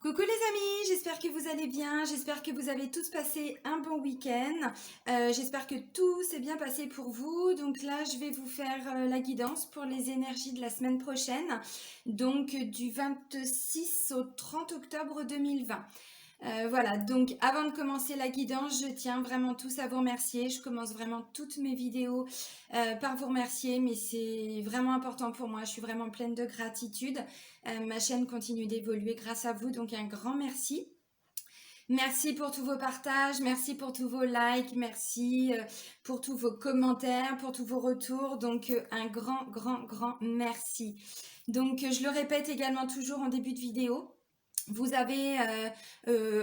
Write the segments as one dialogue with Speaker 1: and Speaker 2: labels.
Speaker 1: Coucou les amis, j'espère que vous allez bien, j'espère que vous avez tous passé un bon week-end, j'espère que tout s'est bien passé pour vous. Donc là, je vais vous faire la guidance pour les énergies de la semaine prochaine, donc du 26 au 30 octobre 2020. Voilà, donc avant de commencer la guidance, je tiens vraiment tous à vous remercier. Je commence vraiment toutes mes vidéos par vous remercier, mais c'est vraiment important pour moi. Je suis vraiment pleine de gratitude. Ma chaîne continue d'évoluer grâce à vous, donc un grand merci. Merci pour tous vos partages, merci pour tous vos likes, merci pour tous vos commentaires, pour tous vos retours. Donc un grand merci. Donc je le répète également toujours en début de vidéo. Vous avez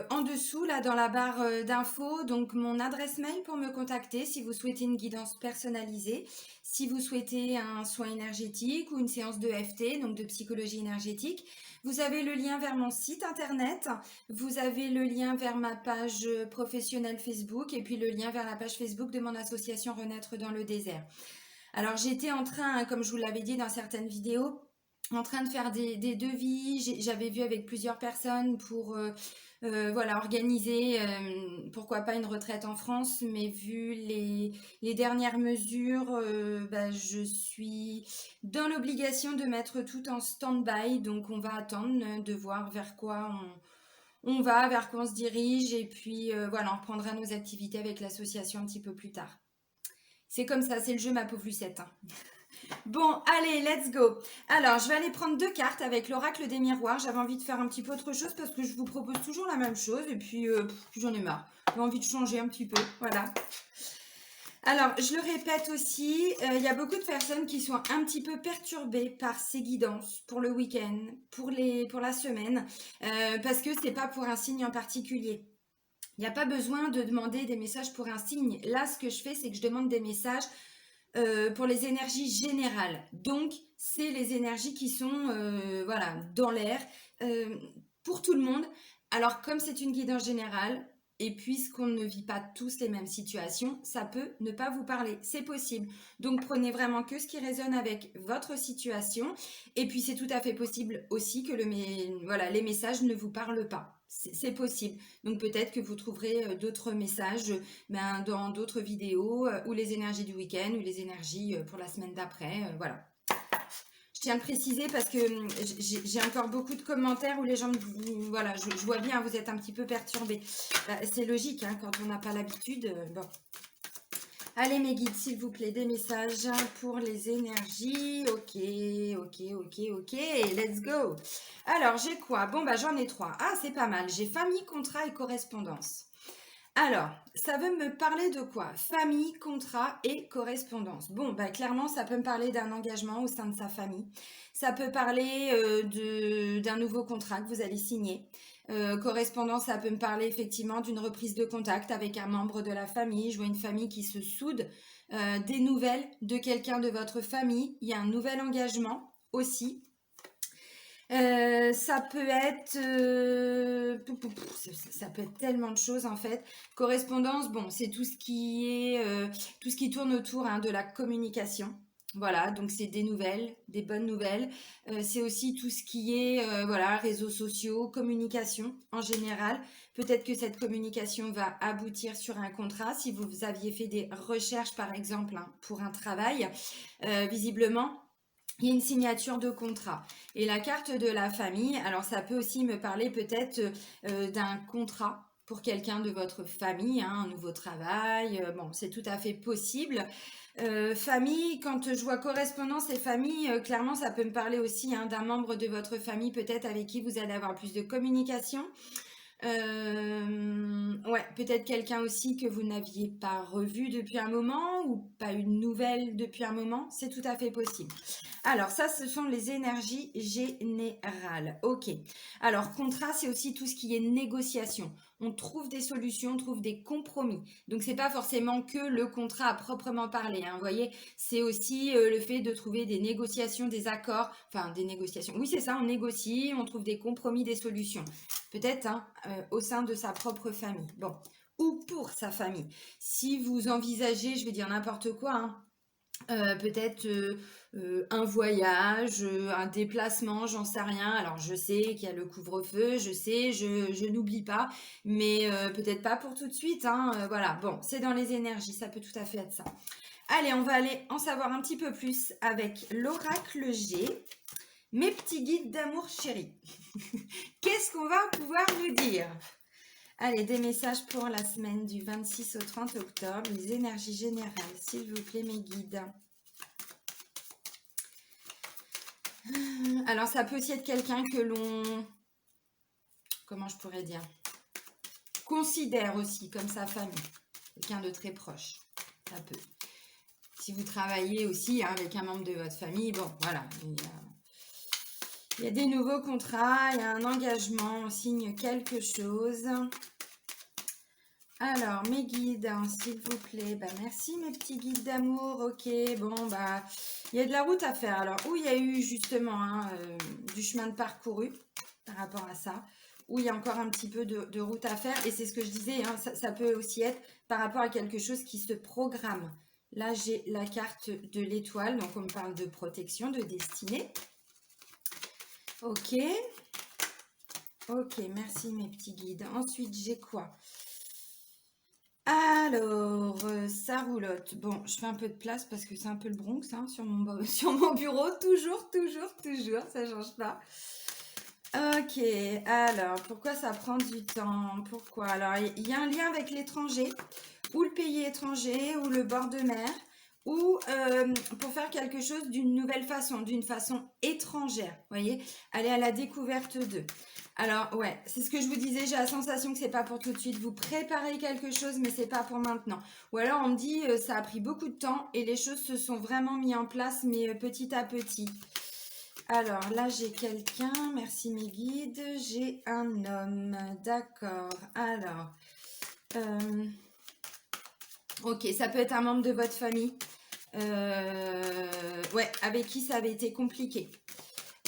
Speaker 1: en dessous, là, dans la barre d'infos, donc mon adresse mail pour me contacter si vous souhaitez une guidance personnalisée, si vous souhaitez un soin énergétique ou une séance de FT, donc de psychologie énergétique. Vous avez le lien vers mon site internet, vous avez le lien vers ma page professionnelle Facebook et puis le lien vers la page Facebook de mon association Renaître dans le désert. Alors j'étais en train, comme je vous l'avais dit dans certaines vidéos, en train de faire des devis. J'avais vu avec plusieurs personnes pour voilà, organiser, pourquoi pas une retraite en France, mais vu les dernières mesures, je suis dans l'obligation de mettre tout en stand-by, donc on va attendre de voir vers quoi on va, vers quoi on se dirige, et puis voilà, on reprendra nos activités avec l'association un petit peu plus tard. C'est comme ça, c'est le jeu ma pauvre Lucette, hein. Bon, allez, let's go. Alors, je vais aller prendre deux cartes avec l'oracle des miroirs. J'avais envie de faire un petit peu autre chose parce que je vous propose toujours la même chose et puis j'en ai marre. J'ai envie de changer un petit peu, voilà. Alors, je le répète aussi, il y a beaucoup de personnes qui sont un petit peu perturbées par ces guidances pour le week-end, pour la semaine, parce que c'est pas pour un signe en particulier. Il n'y a pas besoin de demander des messages pour un signe. Là, ce que je fais, c'est que je demande des messages pour les énergies générales. Donc, c'est les énergies qui sont voilà, dans l'air pour tout le monde. Alors, comme c'est une guidance générale, et puisqu'on ne vit pas tous les mêmes situations, ça peut ne pas vous parler. C'est possible. Donc, prenez vraiment que ce qui résonne avec votre situation. Et puis, c'est tout à fait possible aussi que voilà, les messages ne vous parlent pas. C'est possible. Donc, peut-être que vous trouverez d'autres messages dans d'autres vidéos ou les énergies du week-end ou les énergies pour la semaine d'après. Voilà. Je tiens à le préciser parce que j'ai encore beaucoup de commentaires où les gens me disent, voilà, je vois bien, vous êtes un petit peu perturbés. C'est logique, hein, quand on n'a pas l'habitude. Bon. Allez mes guides, s'il vous plaît, des messages pour les énergies. Ok, let's go. Alors, j'ai quoi? Bon, j'en ai trois. Ah, c'est pas mal. J'ai famille, contrat et correspondance. Alors, ça veut me parler de quoi? Famille, contrat et correspondance. Bon, clairement, ça peut me parler d'un engagement au sein de sa famille. Ça peut parler d'un nouveau contrat que vous allez signer. Correspondance, ça peut me parler effectivement d'une reprise de contact avec un membre de la famille. Je vois une famille qui se soude. Des nouvelles de quelqu'un de votre famille. Il y a un nouvel engagement aussi. Ça peut être ça peut être tellement de choses en fait. Correspondance, bon, c'est tout ce qui est tout ce qui tourne autour de la communication. Voilà, donc c'est des nouvelles, des bonnes nouvelles. C'est aussi tout ce qui est voilà, réseaux sociaux, communication en général. Peut-être que cette communication va aboutir sur un contrat. Si vous aviez fait des recherches par exemple pour un travail, visiblement il y a une signature de contrat. Et la carte de la famille, alors ça peut aussi me parler peut-être d'un contrat pour quelqu'un de votre famille, un nouveau travail. Bon, c'est tout à fait possible. Famille, quand je vois correspondance et famille, clairement, ça peut me parler aussi d'un membre de votre famille, peut-être avec qui vous allez avoir plus de communication. Ouais, peut-être quelqu'un aussi que vous n'aviez pas revu depuis un moment ou pas eu de nouvelles depuis un moment, c'est tout à fait possible. Alors ça, ce sont les énergies générales. Ok. Alors contrat, c'est aussi tout ce qui est négociation. On trouve des solutions, on trouve des compromis. Donc c'est pas forcément que le contrat à proprement parler, hein. Vous voyez, c'est aussi le fait de trouver des négociations, des accords, enfin des négociations. Oui, c'est ça, on négocie, on trouve des compromis, des solutions. Peut-être au sein de sa propre famille. Bon, ou pour sa famille. Si vous envisagez, je vais dire n'importe quoi, peut-être un voyage, un déplacement, j'en sais rien. Alors je sais qu'il y a le couvre-feu, je sais, je n'oublie pas, mais peut-être pas pour tout de suite, hein, voilà, bon, c'est dans les énergies, ça peut tout à fait être ça. Allez, on va aller en savoir un petit peu plus avec l'oracle G, mes petits guides d'amour chéri. Qu'est-ce qu'on va pouvoir nous dire? Allez, des messages pour la semaine du 26 au 30 octobre, les énergies générales, s'il vous plaît, mes guides. Alors, ça peut aussi être quelqu'un que l'on, comment je pourrais dire, considère aussi comme sa famille, quelqu'un de très proche, ça peut. Si vous travaillez aussi hein, avec un membre de votre famille, bon, voilà, il y a des nouveaux contrats, il y a un engagement, on signe quelque chose. Alors, mes guides, hein, s'il vous plaît, bah, merci mes petits guides d'amour, ok, bon, bah, il y a de la route à faire. Alors, où il y a eu justement hein, du chemin de parcouru par rapport à ça, où il y a encore un petit peu de route à faire, et c'est ce que je disais, hein, ça peut aussi être par rapport à quelque chose qui se programme. Là, j'ai la carte de l'étoile, donc on me parle de protection, de destinée. Ok. Ok, merci mes petits guides. Ensuite, j'ai quoi? Alors, ça roulotte. Bon, je fais un peu de place parce que c'est un peu le Bronx hein, sur mon bureau. Toujours, ça change pas. Ok, alors, pourquoi ça prend du temps? Pourquoi? Alors, il y a un lien avec l'étranger, ou le pays étranger, ou le bord de mer, ou pour faire quelque chose d'une nouvelle façon, d'une façon étrangère, vous voyez? Aller à la découverte d'eux. Alors, ouais, c'est ce que je vous disais, j'ai la sensation que c'est pas pour tout de suite. Vous préparez quelque chose, mais c'est pas pour maintenant. Ou alors, on me dit, ça a pris beaucoup de temps et les choses se sont vraiment mis en place, mais petit à petit. Alors, là, j'ai quelqu'un, merci mes guides, j'ai un homme, d'accord. Alors, ok, ça peut être un membre de votre famille. Ouais, avec qui ça avait été compliqué.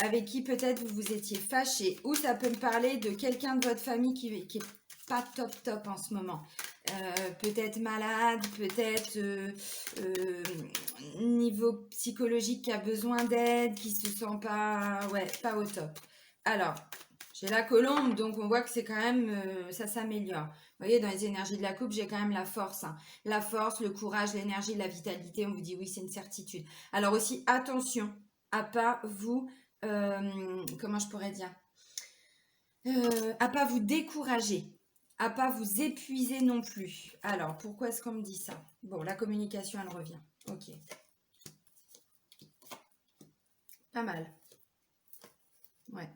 Speaker 1: Avec qui peut-être vous vous étiez fâché. Ou ça peut me parler de quelqu'un de votre famille qui est pas top en ce moment. Peut-être malade, peut-être niveau psychologique qui a besoin d'aide, qui se sent pas, ouais, pas au top. Alors, j'ai la colombe, donc on voit que c'est quand même, ça s'améliore. Vous voyez, dans les énergies de la coupe, j'ai quand même la force. Hein. La force, le courage, l'énergie, la vitalité, on vous dit oui, c'est une certitude. Alors aussi, attention à pas vous, comment je pourrais dire, à pas vous décourager, à pas vous épuiser non plus. Alors, pourquoi est-ce qu'on me dit ça? Bon, la communication, elle revient. Ok. Pas mal. Ouais.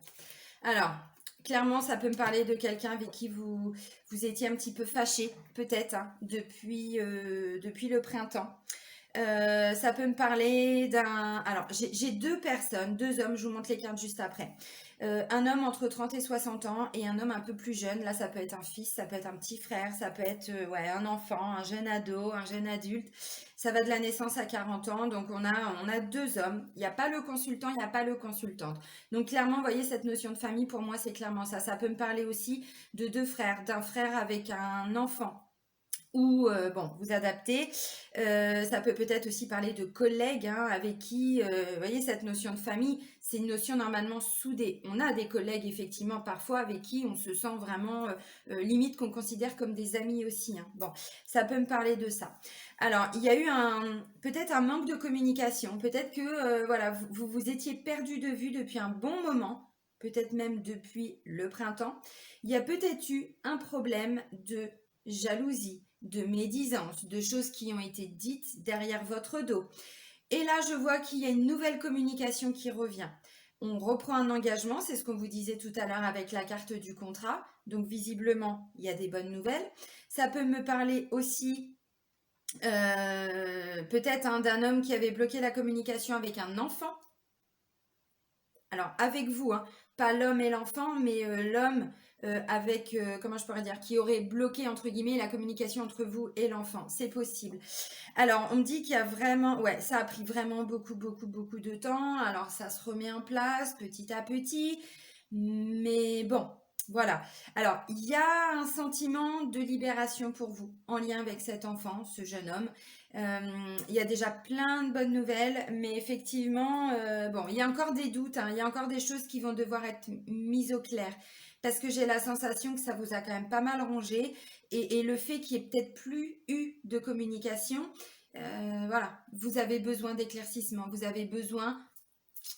Speaker 1: Alors, clairement, ça peut me parler de quelqu'un avec qui vous étiez un petit peu fâché, peut-être, hein, depuis le printemps. Ça peut me parler d'un... Alors, j'ai deux personnes, deux hommes, je vous montre les cartes juste après. Un homme entre 30 et 60 ans et un homme un peu plus jeune. Là, ça peut être un fils, ça peut être un petit frère, ça peut être ouais, un enfant, un jeune ado, un jeune adulte. Ça va de la naissance à 40 ans. Donc, on a deux hommes. Il n'y a pas le consultant, il n'y a pas le consultante. Donc, clairement, vous voyez, cette notion de famille, pour moi, c'est clairement ça. Ça peut me parler aussi de deux frères, d'un frère avec un enfant ou bon, vous adaptez. Ça peut peut-être aussi parler de collègues hein, avec qui, vous voyez, cette notion de famille, c'est une notion normalement soudée. On a des collègues, effectivement, parfois avec qui on se sent vraiment limite qu'on considère comme des amis aussi. Hein. Bon, ça peut me parler de ça. Alors, il y a eu peut-être un manque de communication. Peut-être que, voilà, vous étiez perdu de vue depuis un bon moment. Peut-être même depuis le printemps. Il y a peut-être eu un problème de jalousie, de médisance, de choses qui ont été dites derrière votre dos. Et là, je vois qu'il y a une nouvelle communication qui revient. On reprend un engagement, c'est ce qu'on vous disait tout à l'heure avec la carte du contrat. Donc visiblement, il y a des bonnes nouvelles. Ça peut me parler aussi peut-être hein, d'un homme qui avait bloqué la communication avec un enfant. Alors avec vous, hein, pas l'homme et l'enfant, mais l'homme avec, comment je pourrais dire, qui aurait bloqué, entre guillemets, la communication entre vous et l'enfant. C'est possible. Alors, on me dit qu'il y a vraiment, ouais, ça a pris vraiment beaucoup de temps. Alors, ça se remet en place petit à petit. Mais bon, voilà. Alors, il y a un sentiment de libération pour vous en lien avec cet enfant, ce jeune homme. Il y a déjà plein de bonnes nouvelles, mais effectivement, bon, il y a encore des doutes, hein, il y a encore des choses qui vont devoir être mises au clair. Parce que j'ai la sensation que ça vous a quand même pas mal rongé. Et le fait qu'il n'y ait peut-être plus eu de communication, voilà, vous avez besoin d'éclaircissement, vous avez besoin,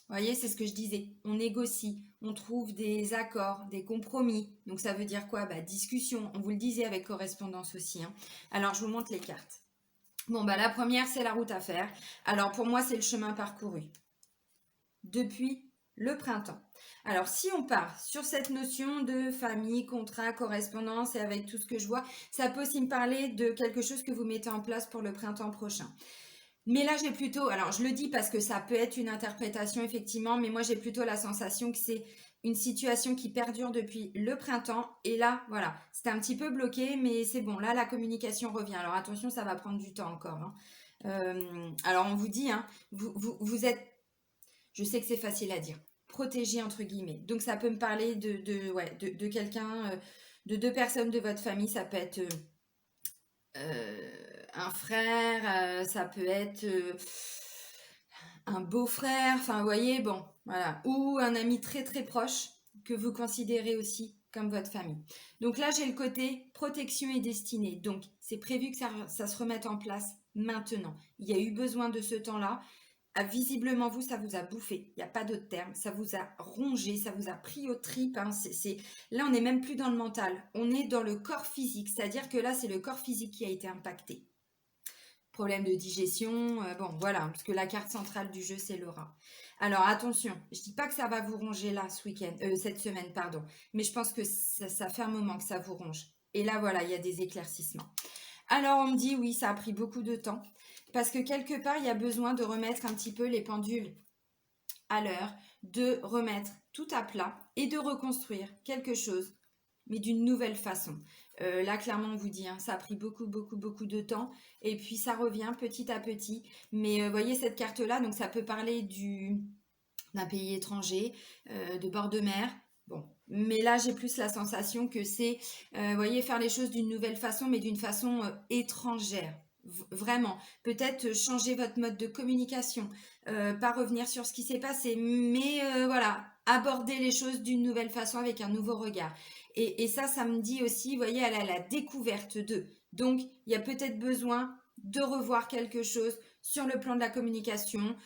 Speaker 1: vous voyez, c'est ce que je disais, on négocie, on trouve des accords, des compromis. Donc ça veut dire quoi? Bah, discussion, on vous le disait avec correspondance aussi, hein. Alors je vous montre les cartes. Bon, bah la première, c'est la route à faire. Alors pour moi, c'est le chemin parcouru depuis le printemps. Alors si on part sur cette notion de famille, contrat, correspondance et avec tout ce que je vois, ça peut aussi me parler de quelque chose que vous mettez en place pour le printemps prochain. Mais là, j'ai plutôt, alors je le dis parce que ça peut être une interprétation effectivement, mais moi j'ai plutôt la sensation que c'est une situation qui perdure depuis le printemps. Et là, voilà, c'était un petit peu bloqué, mais c'est bon, là la communication revient. Alors attention, ça va prendre du temps encore, hein. Alors on vous dit, hein, vous êtes, je sais que c'est facile à dire, protégé entre guillemets. Donc ça peut me parler ouais, de quelqu'un, de deux personnes de votre famille, ça peut être un frère, ça peut être un beau-frère, enfin vous voyez, bon, voilà, ou un ami très très proche que vous considérez aussi comme votre famille. Donc là, j'ai le côté protection et destinée. Donc c'est prévu que ça se remette en place maintenant. Il y a eu besoin de ce temps-là. Ah, visiblement, vous, ça vous a bouffé. Il n'y a pas d'autre terme. Ça vous a rongé, ça vous a pris aux tripes, hein. Là, on n'est même plus dans le mental. On est dans le corps physique. C'est-à-dire que là, c'est le corps physique qui a été impacté. Problème de digestion, bon, voilà, parce que la carte centrale du jeu, c'est le rat. Alors, attention, je dis pas que ça va vous ronger là, ce week-end, cette semaine, pardon. Mais je pense que ça fait un moment que ça vous ronge. Et là, voilà, il y a des éclaircissements. Alors, on me dit, oui, ça a pris beaucoup de temps. Parce que quelque part, il y a besoin de remettre un petit peu les pendules à l'heure, de remettre tout à plat et de reconstruire quelque chose, mais d'une nouvelle façon. Là, clairement, on vous dit, hein, ça a pris beaucoup, beaucoup, beaucoup de temps. Et puis, ça revient petit à petit. Mais voyez cette carte-là, donc ça peut parler d'un pays étranger, de bord de mer. Bon, mais là, j'ai plus la sensation que c'est, voyez, faire les choses d'une nouvelle façon, mais d'une façon étrangère. Vraiment, peut-être changer votre mode de communication, pas revenir sur ce qui s'est passé, mais voilà, aborder les choses d'une nouvelle façon avec un nouveau regard. Et ça me dit aussi, vous voyez, elle a la découverte d'eux. Donc, il y a peut-être besoin de revoir quelque chose sur le plan de la communication,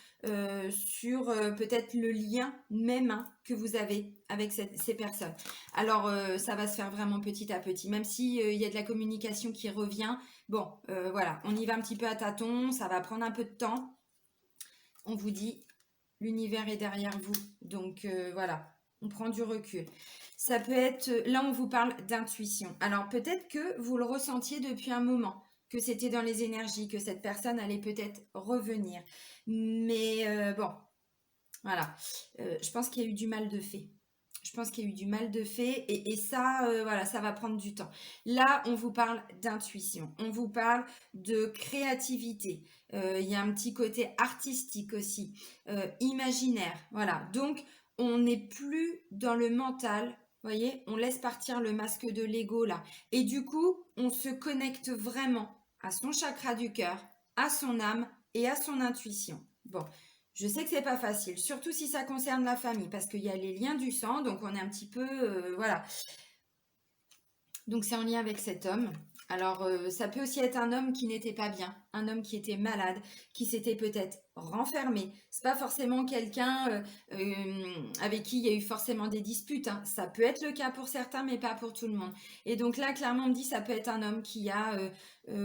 Speaker 1: sur peut-être le lien même, hein, que vous avez avec ces personnes. Alors, ça va se faire vraiment petit à petit, même si il y a de la communication qui revient. Bon, voilà, on y va un petit peu à tâtons, ça va prendre un peu de temps. On vous dit, l'univers est derrière vous, donc voilà, on prend du recul. Ça peut être, là on vous parle d'intuition. Alors peut-être que vous le ressentiez depuis un moment, que c'était dans les énergies, que cette personne allait peut-être revenir. Mais bon, voilà. Je pense qu'il y a eu du mal de fait. Je pense qu'il y a eu du mal de fait et ça, voilà, ça va prendre du temps. Là, on vous parle d'intuition, on vous parle de créativité. Il y a un petit côté artistique aussi, imaginaire. Voilà. Donc, on n'est plus dans le mental. Voyez, on laisse partir le masque de l'ego là. Et du coup, on se connecte vraiment à son chakra du cœur, à son âme et à son intuition. Bon, je sais que c'est pas facile, surtout si ça concerne la famille, parce qu'il y a les liens du sang, donc on est un petit peu, voilà. Donc c'est en lien avec cet homme. Alors ça peut aussi être un homme qui n'était pas bien, un homme qui était malade, qui s'était peut-être renfermé. C'est pas forcément quelqu'un avec qui il y a eu forcément des disputes, hein. Ça peut être le cas pour certains, mais pas pour tout le monde. Et donc là, clairement, on me dit ça peut être un homme qui a,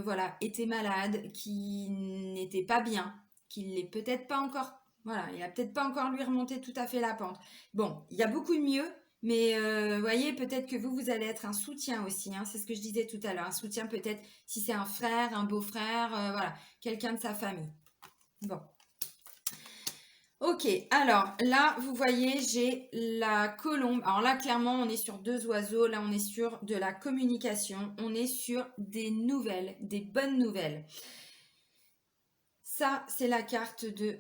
Speaker 1: voilà, été malade, qui n'était pas bien, qui l'est peut-être pas encore. Voilà, il a peut-être pas encore lui remonté tout à fait la pente. Bon, il y a beaucoup de mieux. Mais voyez, peut-être que vous allez être un soutien aussi, hein, c'est ce que je disais tout à l'heure, un soutien peut-être si c'est un frère, un beau-frère, voilà, quelqu'un de sa famille. Bon. Ok, alors là, vous voyez, j'ai la colombe. Alors là, clairement, on est sur deux oiseaux. Là, on est sur de la communication. On est sur des nouvelles, des bonnes nouvelles. Ça, c'est la carte de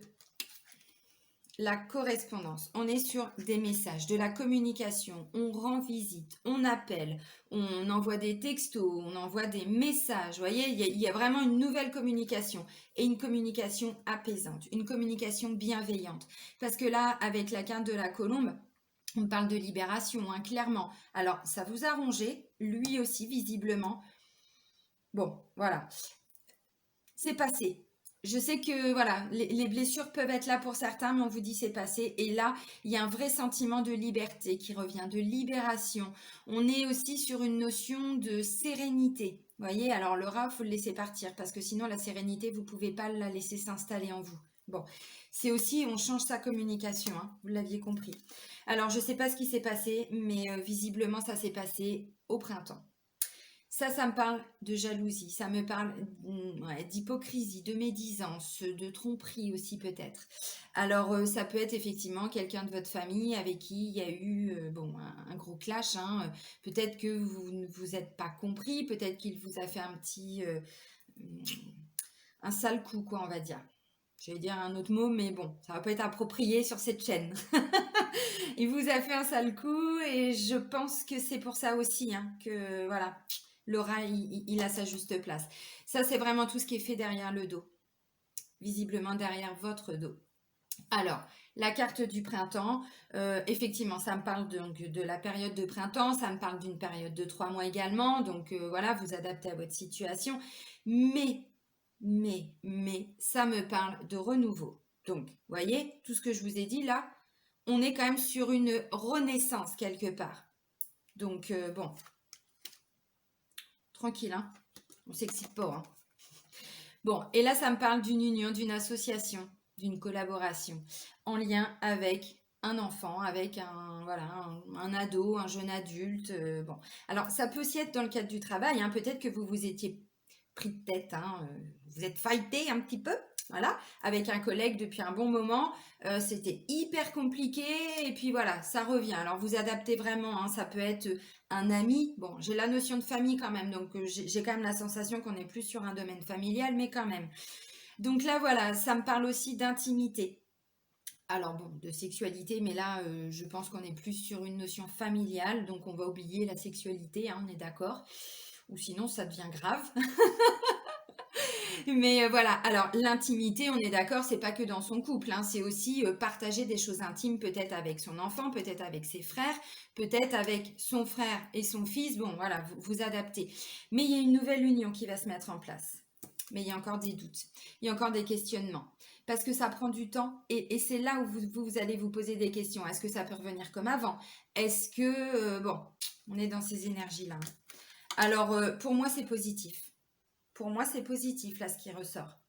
Speaker 1: la correspondance. On est sur des messages, de la communication. On rend visite, on appelle, on envoie des textos, on envoie des messages. Vous voyez, il y a vraiment une nouvelle communication et une communication apaisante, une communication bienveillante. Parce que là, avec la carte de la colombe, on parle de libération, hein, clairement. Alors, ça vous a rongé, lui aussi, visiblement. Bon, voilà. C'est passé. Je sais que voilà, les blessures peuvent être là pour certains, mais on vous dit c'est passé. Et là, il y a un vrai sentiment de liberté qui revient, de libération. On est aussi sur une notion de sérénité. Vous voyez, alors le rat, il faut le laisser partir parce que sinon la sérénité, vous ne pouvez pas la laisser s'installer en vous. Bon, c'est aussi, on change sa communication, hein, vous l'aviez compris. Alors, je ne sais pas ce qui s'est passé, mais visiblement, ça s'est passé au printemps. Ça me parle de jalousie, ça me parle ouais, d'hypocrisie, de médisance, de tromperie aussi peut-être. Alors ça peut être effectivement quelqu'un de votre famille avec qui il y a eu bon, un gros clash, hein. Peut-être que vous ne vous êtes pas compris, peut-être qu'il vous a fait un petit, un sale coup quoi on va dire. Je vais dire un autre mot, mais bon, ça va pas être approprié sur cette chaîne. Il vous a fait un sale coup et je pense que c'est pour ça aussi, hein, que voilà, Laura, il a sa juste place. Ça, c'est vraiment tout ce qui est fait derrière le dos, visiblement derrière votre dos. Alors, la carte du printemps, effectivement, ça me parle donc de la période de printemps, ça me parle d'une période de 3 mois également, donc voilà, vous adaptez à votre situation. Mais, ça me parle de renouveau. Donc, vous voyez, tout ce que je vous ai dit là, on est quand même sur une renaissance quelque part. Donc, bon, tranquille, hein, on s'excite pas, hein. Bon, et là, ça me parle d'une union, d'une association, d'une collaboration en lien avec un enfant, avec un, voilà, un ado, un jeune adulte. Bon, alors ça peut aussi être dans le cadre du travail, hein, peut-être que vous vous étiez pris de tête, hein, vous êtes fighté un petit peu, voilà, avec un collègue depuis un bon moment, c'était hyper compliqué et puis voilà, ça revient. Alors vous adaptez vraiment, hein, ça peut être un ami, bon, j'ai la notion de famille quand même, donc j'ai quand même la sensation qu'on est plus sur un domaine familial, mais quand même. Donc là, voilà, ça me parle aussi d'intimité. Alors bon, de sexualité, mais là, je pense qu'on est plus sur une notion familiale, donc on va oublier la sexualité, hein, on est d'accord. Ou sinon, ça devient grave. Mais voilà, alors l'intimité, on est d'accord, c'est pas que dans son couple, hein, c'est aussi partager des choses intimes, peut-être avec son enfant, peut-être avec ses frères, peut-être avec son frère et son fils. Bon, voilà, vous adaptez. Mais il y a une nouvelle union qui va se mettre en place. Mais il y a encore des doutes, il y a encore des questionnements. Parce que ça prend du temps et c'est là où vous allez vous poser des questions. Est-ce que ça peut revenir comme avant? Est-ce que, bon, on est dans ces énergies-là. Alors, pour moi, c'est positif. Pour moi, c'est positif, là, ce qui ressort.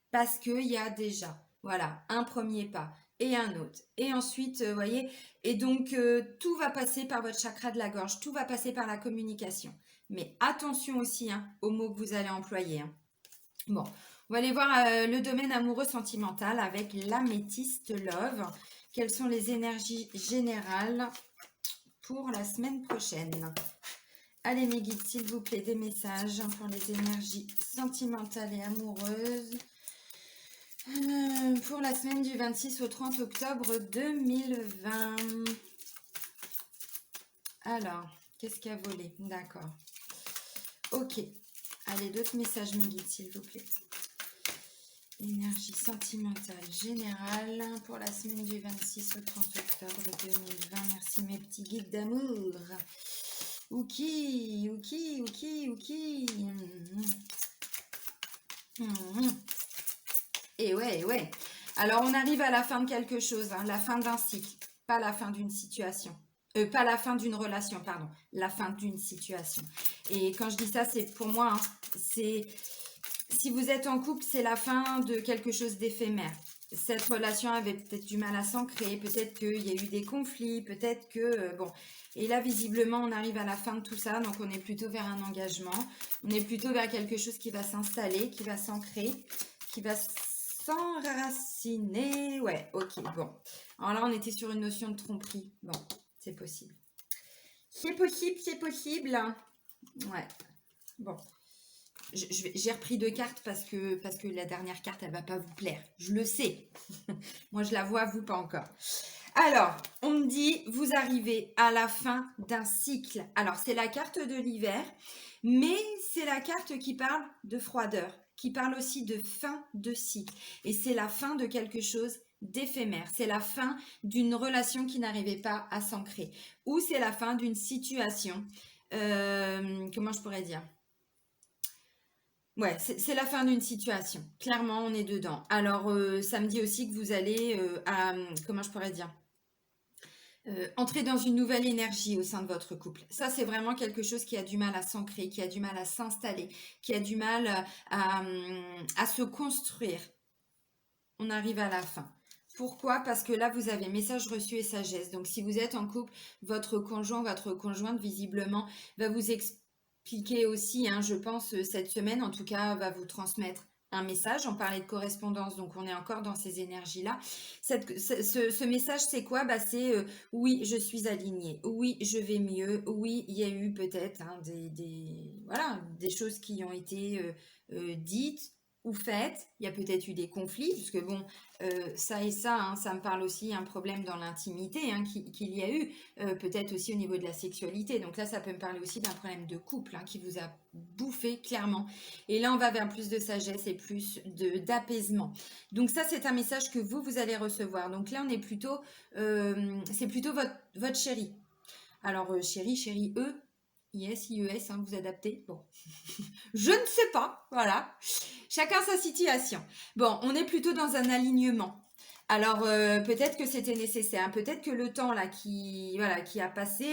Speaker 1: Parce qu'il y a déjà, voilà, un premier pas et un autre. Et ensuite, vous voyez, et donc, tout va passer par votre chakra de la gorge, tout va passer par la communication. Mais attention aussi hein, aux mots que vous allez employer. Hein. Bon, on va aller voir le domaine amoureux sentimental avec l'améthyste love. Quelles sont les énergies générales pour la semaine prochaine? Allez mes guides, s'il vous plaît, des messages pour les énergies sentimentales et amoureuses pour la semaine du 26 au 30 octobre 2020. Alors, qu'est-ce qui a volé? D'accord. Ok. Allez, d'autres messages mes guides, s'il vous plaît. Énergie sentimentale générale pour la semaine du 26 au 30 octobre 2020. Merci mes petits guides d'amour. Ouki. Et ouais. Alors, on arrive à la fin de quelque chose, hein, la fin d'un cycle, pas la fin d'une situation. Pas la fin d'une relation, pardon, la fin d'une situation. Et quand je dis ça, c'est pour moi, hein, c'est... Si vous êtes en couple, c'est la fin de quelque chose d'éphémère. Cette relation avait peut-être du mal à s'ancrer, peut-être qu'il y a eu des conflits, peut-être que... bon. Et là, visiblement, on arrive à la fin de tout ça, donc on est plutôt vers un engagement. On est plutôt vers quelque chose qui va s'installer, qui va s'ancrer, qui va s'enraciner. Ouais, ok, bon. Alors là, on était sur une notion de tromperie. Bon, c'est possible. C'est possible. Ouais, bon. j'ai repris 2 cartes parce que la dernière carte, elle va pas vous plaire. Je le sais. Moi, je la vois, vous pas encore. Alors, on me dit, vous arrivez à la fin d'un cycle. Alors, c'est la carte de l'hiver, mais c'est la carte qui parle de froideur, qui parle aussi de fin de cycle. Et c'est la fin de quelque chose d'éphémère. C'est la fin d'une relation qui n'arrivait pas à s'ancrer. Ou c'est la fin d'une situation. Comment je pourrais dire? Ouais, c'est la fin d'une situation. Clairement, on est dedans. Alors, ça me dit aussi que vous allez comment je pourrais dire? Entrer dans une nouvelle énergie au sein de votre couple. Ça, c'est vraiment quelque chose qui a du mal à s'ancrer, qui a du mal à s'installer, qui a du mal à se construire. On arrive à la fin. Pourquoi? Parce que là, vous avez message reçu et sagesse. Donc, si vous êtes en couple, votre conjoint, votre conjointe, visiblement, va vous expliquer aussi, hein, je pense, cette semaine, en tout cas, va vous transmettre un message. On parlait de correspondance, donc on est encore dans ces énergies-là. Ce message, c'est quoi? Bah, c'est oui, je suis alignée. Oui, je vais mieux. Oui, il y a eu peut-être hein, voilà, des choses qui ont été dites ou faites. Il y a peut-être eu des conflits, puisque bon, ça et ça, hein, ça me parle aussi un problème dans l'intimité hein, qu'il y a eu, peut-être aussi au niveau de la sexualité. Donc là, ça peut me parler aussi d'un problème de couple hein, qui vous a bouffé clairement. Et là, on va vers plus de sagesse et plus d'apaisement. Donc ça, c'est un message que vous allez recevoir. Donc là, on est plutôt, c'est plutôt votre chéri. Alors, chéri, IS, IES, hein, vous adaptez. Bon, je ne sais pas, voilà. Chacun sa situation. Bon, on est plutôt dans un alignement. Alors peut-être que c'était nécessaire, peut-être que le temps là qui a passé,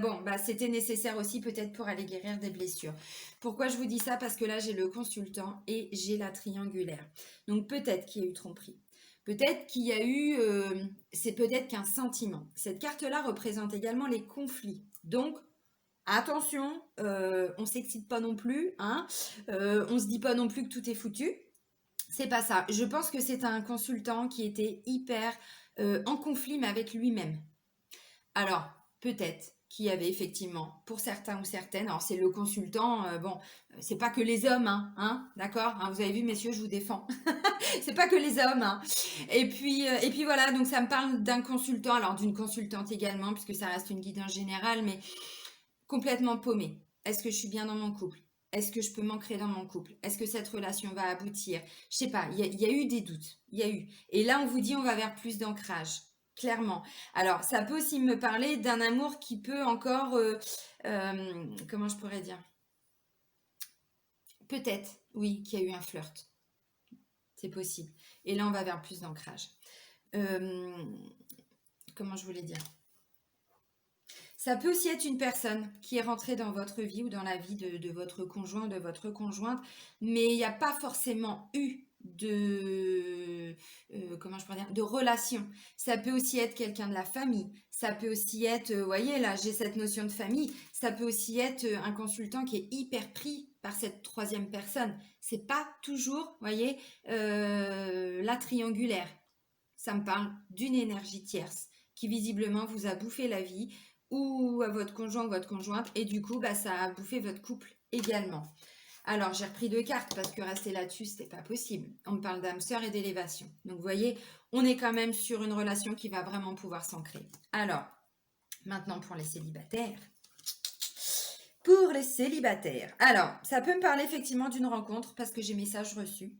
Speaker 1: bon bah c'était nécessaire aussi peut-être pour aller guérir des blessures. Pourquoi je vous dis ça? Parce que là j'ai le consultant et j'ai la triangulaire. Donc peut-être qu'il y a eu tromperie. Peut-être qu'il y a eu, c'est peut-être qu'un sentiment. Cette carte-là représente également les conflits. Donc attention, on s'excite pas non plus, hein. On se dit pas non plus que tout est foutu. C'est pas ça. Je pense que c'est un consultant qui était hyper en conflit, mais avec lui-même. Alors, peut-être qu'il y avait effectivement, pour certains ou certaines, alors c'est le consultant, bon, c'est pas que les hommes, hein, d'accord hein, vous avez vu, messieurs, je vous défends. C'est pas que les hommes, hein. Et puis voilà, donc ça me parle d'un consultant, alors d'une consultante également, puisque ça reste une guide en général, mais complètement paumée. Est-ce que je suis bien dans mon couple? Est-ce que je peux m'ancrer dans mon couple? Est-ce que cette relation va aboutir? Je sais pas, il y a eu des doutes. Il y a eu. Et là, on vous dit, on va vers plus d'ancrage. Clairement. Alors, ça peut aussi me parler d'un amour qui peut encore, comment je pourrais dire? Peut-être, oui, qu'il y a eu un flirt. C'est possible. Et là, on va vers plus d'ancrage. Comment je voulais dire? Ça peut aussi être une personne qui est rentrée dans votre vie ou dans la vie de votre conjoint, de votre conjointe, mais il n'y a pas forcément eu comment je pourrais dire, de relation. Ça peut aussi être quelqu'un de la famille. Ça peut aussi être, vous voyez, là, j'ai cette notion de famille. Ça peut aussi être un consultant qui est hyper pris par cette troisième personne. C'est pas toujours, vous voyez, la triangulaire. Ça me parle d'une énergie tierce qui visiblement vous a bouffé la vie ou à votre conjoint ou votre conjointe et du coup bah, ça a bouffé votre couple également. Alors j'ai repris 2 cartes parce que rester là-dessus c'était pas possible. On me parle d'âme sœur et d'élévation. Donc vous voyez, on est quand même sur une relation qui va vraiment pouvoir s'ancrer. Alors, maintenant pour les célibataires. Pour les célibataires. Alors, ça peut me parler effectivement d'une rencontre parce que j'ai message reçu.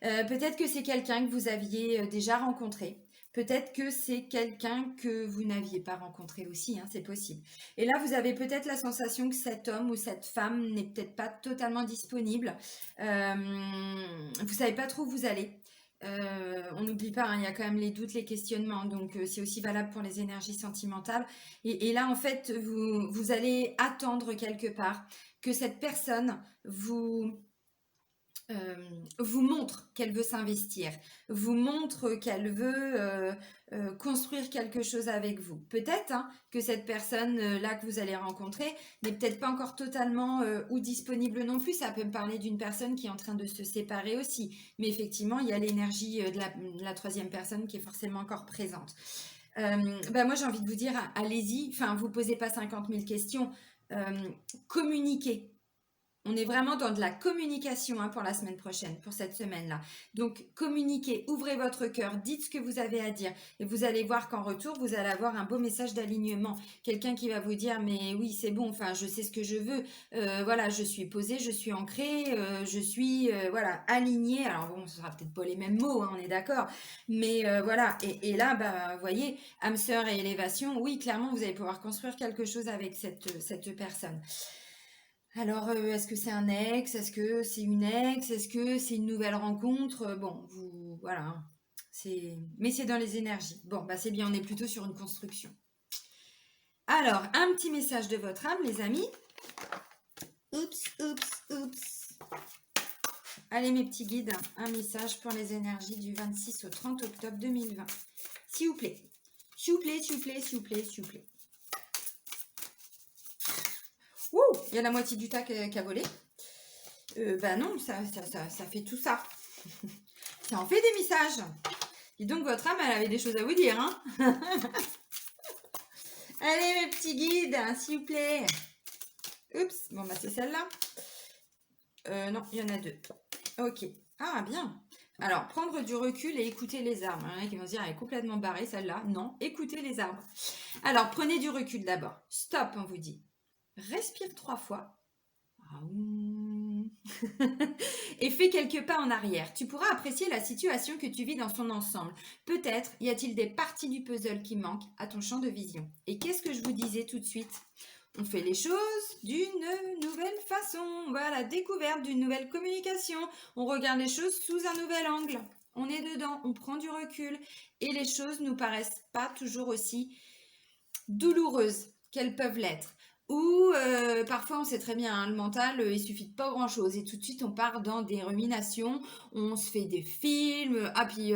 Speaker 1: Peut-être que c'est quelqu'un que vous aviez déjà rencontré. Peut-être que c'est quelqu'un que vous n'aviez pas rencontré aussi, hein, c'est possible. Et là, vous avez peut-être la sensation que cet homme ou cette femme n'est peut-être pas totalement disponible. Vous savez pas trop où vous allez. On n'oublie pas, hein, il y a quand même les doutes, les questionnements, donc c'est aussi valable pour les énergies sentimentales. Et là, en fait, vous allez attendre quelque part que cette personne vous montre qu'elle veut s'investir, vous montre qu'elle veut construire quelque chose avec vous. Peut-être hein, que cette personne-là que vous allez rencontrer n'est peut-être pas encore totalement ou disponible non plus. Ça peut me parler d'une personne qui est en train de se séparer aussi. Mais effectivement, il y a l'énergie de la troisième personne qui est forcément encore présente. Bah moi, j'ai envie de vous dire, allez-y. Enfin, vous posez pas 50 000 questions. Communiquez. On est vraiment dans de la communication pour la semaine prochaine, pour cette semaine-là. Donc, communiquez, ouvrez votre cœur, dites ce que vous avez à dire. Et vous allez voir qu'en retour, vous allez avoir un beau message d'alignement. Quelqu'un qui va vous dire, mais oui, c'est bon, enfin, je sais ce que je veux. Voilà, je suis posée, je suis ancrée, je suis voilà, alignée. Alors bon, ce sera peut-être pas les mêmes mots, on est d'accord. Mais voilà, et là, vous voyez, âme sœur et élévation, oui, clairement, vous allez pouvoir construire quelque chose avec cette personne. Alors, est-ce que c'est un ex? Est-ce que c'est une ex? Est-ce que c'est une nouvelle rencontre? Bon, vous, voilà, mais c'est dans les énergies. Bon, c'est bien, on est plutôt sur une construction. Alors, un petit message de votre âme, les amis. Oups, oups, oups. Allez, mes petits guides, un message pour les énergies du 26 au 30 octobre 2020. S'il vous plaît. S'il vous plaît, s'il vous plaît, s'il vous plaît, s'il vous plaît. Ouh, il y a la moitié du tas qui a volé. Non, ça fait tout ça. Ça en fait des messages. Dis donc, votre âme, elle avait des choses à vous dire. Allez, mes petits guides, s'il vous plaît. Oups, bon, c'est celle-là. Non, il y en a deux. Ok. Ah, bien. Alors, prendre du recul et écouter les arbres. Il y en a qui vont se dire, elle est complètement barrée, celle-là. Non, écoutez les arbres. Alors, prenez du recul d'abord. Stop, on vous dit. Respire 3 fois. Et fais quelques pas en arrière. Tu pourras apprécier la situation que tu vis dans son ensemble. Peut-être y a-t-il des parties du puzzle qui manquent à ton champ de vision. Et qu'est-ce que je vous disais tout de suite? On fait les choses d'une nouvelle façon. Voilà, découverte d'une nouvelle communication. On regarde les choses sous un nouvel angle. On est dedans, on prend du recul. Et les choses nous paraissent pas toujours aussi douloureuses qu'elles peuvent l'être. Ou parfois on sait très bien, le mental, il suffit de pas grand chose et tout de suite on part dans des ruminations, on se fait des films. Ah puis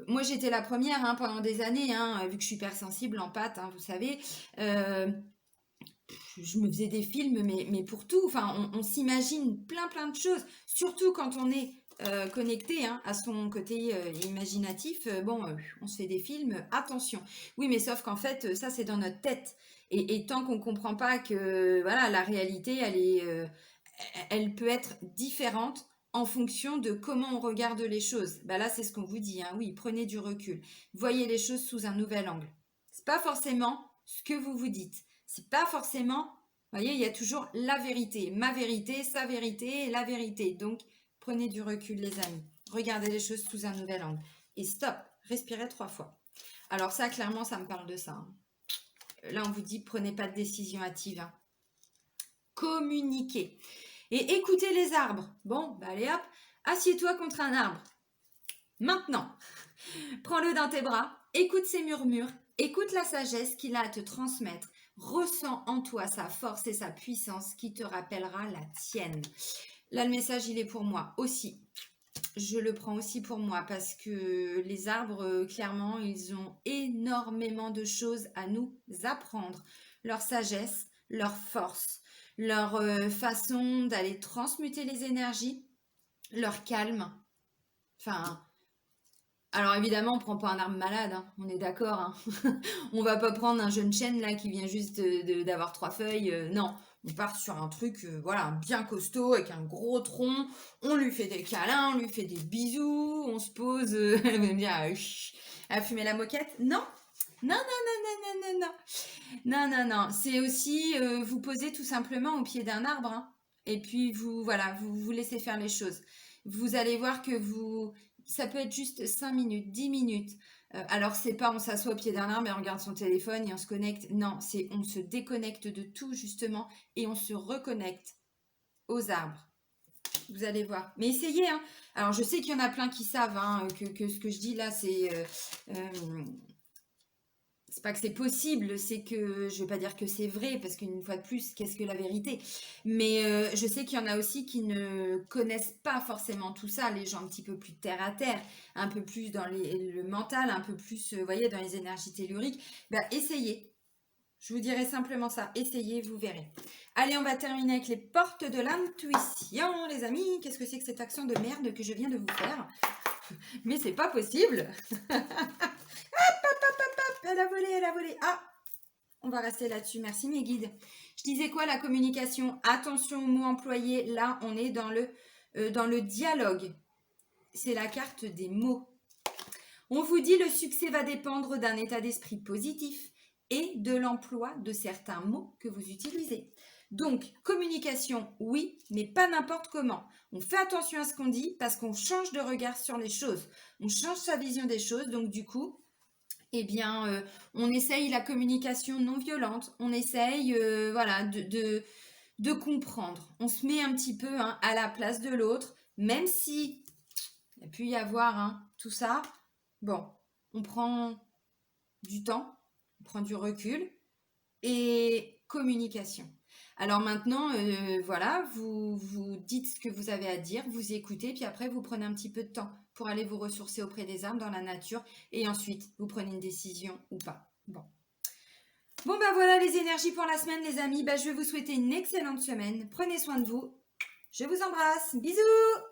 Speaker 1: moi j'étais la première pendant des années, vu que je suis hypersensible en pâte, vous savez, je me faisais des films mais pour tout, enfin on s'imagine plein de choses, surtout quand on est connecté à son côté imaginatif, on se fait des films, attention. Oui, mais sauf qu'en fait, ça c'est dans notre tête. Et tant qu'on ne comprend pas que voilà, la réalité, elle peut être différente en fonction de comment on regarde les choses. Là, c'est ce qu'on vous dit. Oui, prenez du recul. Voyez les choses sous un nouvel angle. C'est pas forcément ce que vous vous dites. C'est pas forcément. Vous voyez, il y a toujours la vérité, ma vérité, sa vérité, la vérité. Donc, prenez du recul, les amis. Regardez les choses sous un nouvel angle. Et stop, respirez 3 fois. Alors ça, clairement, ça me parle de ça. Là, on vous dit, prenez pas de décision hâtive. Communiquez. Et écoutez les arbres. Bon, allez hop, assieds-toi contre un arbre. Maintenant, prends-le dans tes bras, écoute ses murmures, écoute la sagesse qu'il a à te transmettre. Ressens en toi sa force et sa puissance qui te rappellera la tienne. Là, le message, il est pour moi aussi. Je le prends aussi pour moi parce que les arbres, clairement, ils ont énormément de choses à nous apprendre. Leur sagesse, leur force, leur façon d'aller transmuter les énergies, leur calme. Enfin, alors évidemment, on ne prend pas un arbre malade, on est d'accord. On va pas prendre un jeune chêne là qui vient juste d'avoir 3 feuilles. Non, on part sur un truc voilà, bien costaud avec un gros tronc. On lui fait des câlins, on lui fait des bisous, on se pose. Elle va me dire à fumer la moquette. Non, non, non, non, non, non, non, non, non, non. C'est aussi vous poser tout simplement au pied d'un arbre. Et puis vous vous laissez faire les choses. Vous allez voir que ça peut être juste 5 minutes, 10 minutes. Alors c'est pas on s'assoit au pied d'un arbre et on regarde son téléphone et on se connecte. Non, c'est on se déconnecte de tout justement et on se reconnecte aux arbres. Vous allez voir. Mais essayez. Alors je sais qu'il y en a plein qui savent que ce que je dis là c'est pas que c'est possible, c'est que je vais pas dire que c'est vrai parce qu'une fois de plus, qu'est-ce que la vérité? Mais je sais qu'il y en a aussi qui ne connaissent pas forcément tout ça, les gens un petit peu plus terre à terre, un peu plus dans le mental, un peu plus, vous voyez, dans les énergies telluriques. Essayez. Je vous dirai simplement ça. Essayez, vous verrez. Allez, on va terminer avec les portes de l'intuition, les amis. Qu'est-ce que c'est que cette action de merde que je viens de vous faire? Mais c'est pas possible. Elle a volé, elle a volé. Ah, on va rester là-dessus. Merci mes guides. Je disais quoi, la communication? Attention aux mots employés. Là, on est dans le dialogue. C'est la carte des mots. On vous dit le succès va dépendre d'un état d'esprit positif et de l'emploi de certains mots que vous utilisez. Donc, communication, oui, mais pas n'importe comment. On fait attention à ce qu'on dit parce qu'on change de regard sur les choses. On change sa vision des choses. Donc, du coup, eh bien, on essaye la communication non violente. On essaye voilà, de comprendre. On se met un petit peu à la place de l'autre, même si il y a pu y avoir tout ça. Bon, on prend du temps, on prend du recul et communication. Alors maintenant, voilà, vous dites ce que vous avez à dire, vous écoutez, puis après vous prenez un petit peu de temps pour aller vous ressourcer auprès des arbres, dans la nature, et ensuite vous prenez une décision ou pas. Bon. Bon ben voilà les énergies pour la semaine les amis, je vais vous souhaiter une excellente semaine, prenez soin de vous, je vous embrasse, bisous!